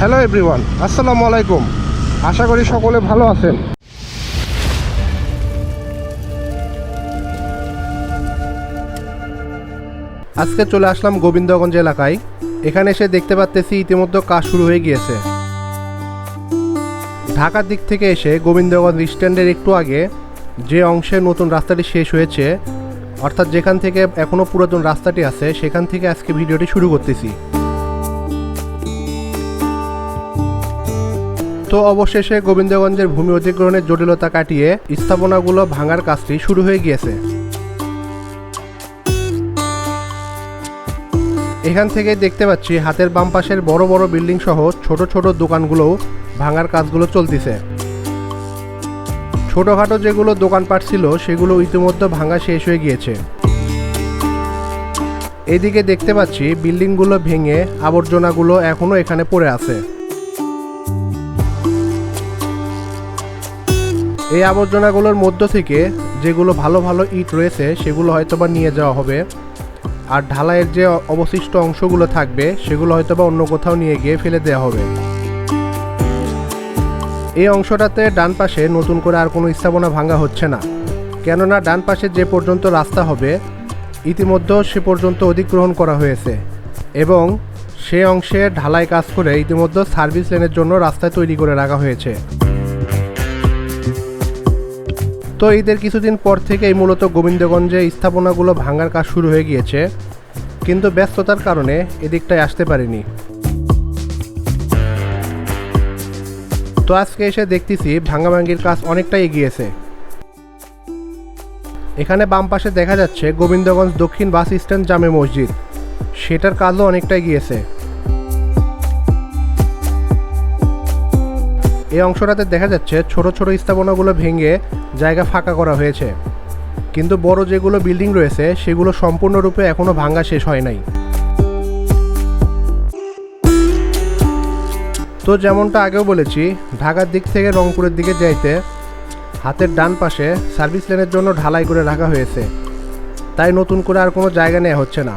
Hello everyone, আসসালামু আলাইকুম। আশা করি সকলে ভালো আছেন। আজকে চলে আসলাম গোবিন্দগঞ্জ এলাকায়। এখানে এসে দেখতে পাচ্তেছি ইতিমধ্যে কাজ শুরু হয়ে গিয়েছে। ঢাকার দিক থেকে এসে গোবিন্দগঞ্জ স্ট্যান্ডের একটু আগে যে অংশে নতুন রাস্তাটি শেষ হয়েছে, অর্থাৎ যেখান থেকে এখনও পুরাতন রাস্তাটি আছে, সেখান থেকে আজকে ভিডিওটি শুরু করতেছি। তো অবশেষে গোবিন্দগঞ্জের ভূমি অধিগ্রহণের জটিলতা কাটিয়ে স্থাপনাগুলো ভাঙার কাজটি শুরু হয়ে গিয়েছে। এখান থেকে দেখতে পাচ্ছি হাতের বাম পাশের বড় বড় বিল্ডিং সহ ছোট ছোট দোকানগুলোও ভাঙার কাজগুলো চলতেছে। ছোটখাটো যেগুলো দোকানপাট ছিল সেগুলো ইতিমধ্যে ভাঙা শেষ হয়ে গিয়েছে। এদিকে দেখতে পাচ্ছি বিল্ডিংগুলো ভেঙে আবর্জনাগুলো এখনো এখানে পড়ে আছে। এই আবর্জনাগুলোর মধ্য থেকে যেগুলো ভালো ভালো ইট রয়েছে সেগুলো হয়তোবা নিয়ে যাওয়া হবে, আর ঢালাইয়ের যে অবশিষ্ট অংশগুলো থাকবে সেগুলো হয়তোবা অন্য কোথাও নিয়ে গিয়ে ফেলে দেওয়া হবে। এই অংশটাতে ডান পাশে নতুন করে আর কোনো স্থাপনা ভাঙা হচ্ছে না, কেননা ডান পাশে যে পর্যন্ত রাস্তা হবে ইতিমধ্যে সে পর্যন্ত অধিগ্রহণ করা হয়েছে এবং সে অংশে ঢালাই কাজ করে ইতিমধ্যে সার্ভিস লেনের জন্য রাস্তা তৈরি করে রাখা হয়েছে। তো ঈদের কিছুদিন পর থেকেই মূলত গোবিন্দগঞ্জে স্থাপনাগুলো ভাঙার কাজ শুরু হয়ে গিয়েছে, কিন্তু ব্যস্ততার কারণে এদিকটায় আসতে পারিনি। তো আজকে এসে দেখতেছি ভাঙাভাঙির কাজ অনেকটাই এগিয়েছে। এখানে বাম পাশে দেখা যাচ্ছে গোবিন্দগঞ্জ দক্ষিণ বাস স্ট্যান্ড জামে মসজিদ, সেটার কাজও অনেকটাই গিয়েছে। এই অংশটাতে দেখা যাচ্ছে ছোট ছোট স্থাপনাগুলো ভেঙে জায়গা ফাঁকা করা হয়েছে, কিন্তু বড় যেগুলো বিল্ডিং রয়েছে সেগুলো সম্পূর্ণরূপে এখনো ভাঙা শেষ হয় নাই। তো যেমনটা আগেও বলেছি, ঢাকার দিক থেকে রংপুরের দিকে যাইতে হাতের ডান পাশে সার্ভিস লেনের জন্য ঢালাই করে রাখা হয়েছে, তাই নতুন করে আর কোনো জায়গা নেওয়া হচ্ছে না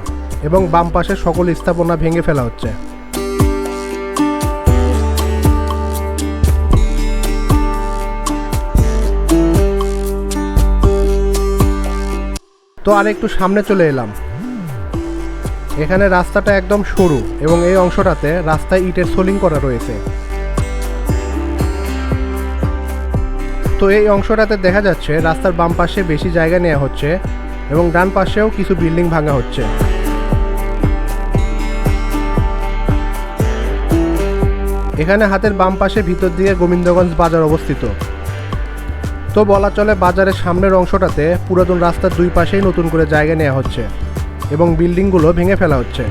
এবং বাম পাশে সকল স্থাপনা ভেঙে ফেলা হচ্ছে। তো আর একটু সামনে চলে এলাম। এখানে রাস্তাটা একদম সরু এবং এই অংশটাতে রাস্তায় ইটের সোলিং করা রয়েছে। তো এই অংশটাতে দেখা যাচ্ছে রাস্তার বাম পাশে বেশি জায়গা নেওয়া হচ্ছে এবং ডান পাশেও কিছু বিল্ডিং ভাঙা হচ্ছে। এখানে হাতের বাম পাশে ভিতর দিকে গোবিন্দগঞ্জ বাজার অবস্থিত। তো বলা চলে বাজারের সামনের অংশটাতে পুরাতন রাস্তার দুই পাশেই নতুন করে জায়গা নেওয়া হচ্ছে এবং বিল্ডিংগুলো ভেঙে ফেলা হচ্ছে।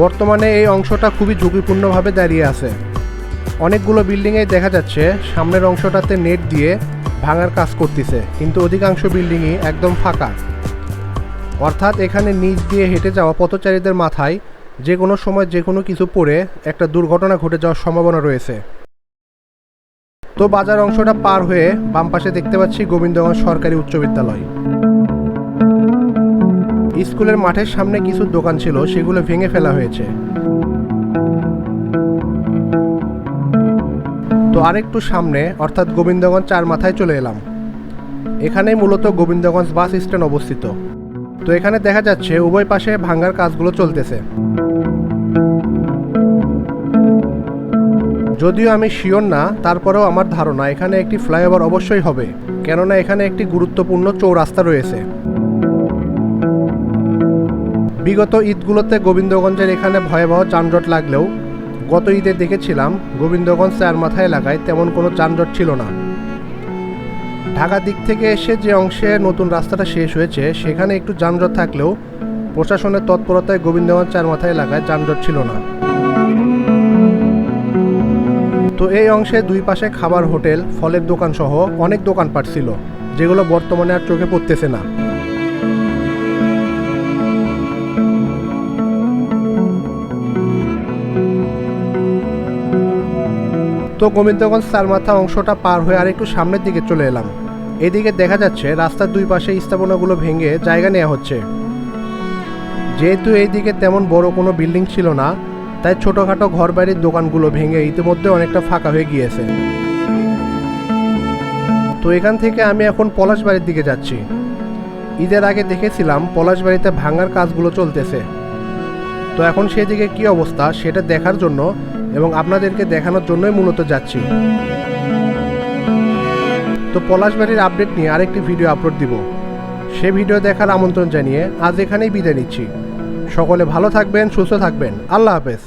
বর্তমানে এই অংশটা খুবই ঝুঁকিপূর্ণভাবে দাঁড়িয়ে আছে। অনেকগুলো বিল্ডিংয়ে দেখা যাচ্ছে সামনের অংশটাতে নেট দিয়ে ভাঙার কাজ করতেছে, কিন্তু অধিকাংশ বিল্ডিংই একদম ফাঁকা, অর্থাৎ এখানে নিচ দিয়ে হেঁটে যাওয়া পথচারীদের মাথায় যে কোনো সময় যে কোনো কিছু পড়ে একটা দুর্ঘটনা ঘটে যাওয়ার সম্ভাবনা রয়েছে। তো বাজার অংশটা পার হয়ে বাম পাশে দেখতে পাচ্ছি গোবিন্দগঞ্জ সরকারি উচ্চ বিদ্যালয়। স্কুলের মাঠের সামনে কিছু দোকান ছিল, সেগুলো ভেঙে ফেলা হয়েছে। তো আরেকটু সামনে অর্থাৎ গোবিন্দগঞ্জ চার মাথায় চলে এলাম। এখানেই মূলত গোবিন্দগঞ্জ বাস স্ট্যান্ড অবস্থিত। তো এখানে দেখা যাচ্ছে উভয় পাশে ভাঙার কাজগুলো চলতেছে। যদিও আমি শিওর না, তারপরেও আমার ধারণা এখানে একটি ফ্লাইওভার অবশ্যই হবে, কেননা এখানে একটি গুরুত্বপূর্ণ চৌরাস্তা রয়েছে। বিগত ঈদগুলোতে গোবিন্দগঞ্জের এখানে ভয়াবহ যানজট লাগলেও গত ঈদে দেখেছিলাম গোবিন্দগঞ্জ চারমাথা এলাকায় তেমন কোনো যানজট ছিল না। ঢাকা দিক থেকে এসে যে অংশে নতুন রাস্তাটা শেষ হয়েছে সেখানে একটু যানজট থাকলেও প্রশাসনের তৎপরতায় গোবিন্দগঞ্জ চারমাথা এলাকায় যানজট ছিল না। তো এই অংশে দুই পাশে খাবার, হোটেল, ফলের দোকান সহ অনেক দোকানপাট ছিল, যেগুলো বর্তমানে আর চোখে পড়তেছে না। তো গোবিন্দগঞ্জ চারমাথা অংশটা পার হয়ে আর একটু সামনের দিকে চলে এলাম। এদিকে দেখা যাচ্ছে রাস্তার দুই পাশে স্থাপনাগুলো ভেঙে জায়গা নেওয়া হচ্ছে। যেহেতু এইদিকে তেমন বড় কোনো বিল্ডিং ছিল না, তাই ছোটোখাটো ঘর বাড়ির দোকানগুলো ভেঙে ইতিমধ্যে অনেকটা ফাঁকা হয়ে গিয়েছে। তো এখান থেকে আমি এখন পলাশবাড়ির দিকে যাচ্ছি। ঈদের আগে দেখেছিলাম পলাশবাড়িতে ভাঙার কাজগুলো চলতেছে। তো এখন সেদিকে কি অবস্থা সেটা দেখার জন্য এবং আপনাদেরকে দেখানোর জন্যই মূলত যাচ্ছি। তো পলাশবাড়ির আপডেট নিয়ে আরেকটি ভিডিও আপলোড দিব। সে ভিডিও দেখার আমন্ত্রণ জানিয়ে আজ এখানেই বিদায় নিচ্ছি। সকলে ভালো থাকবেন, সুস্থ থাকবেন। আল্লাহ হাফেজ।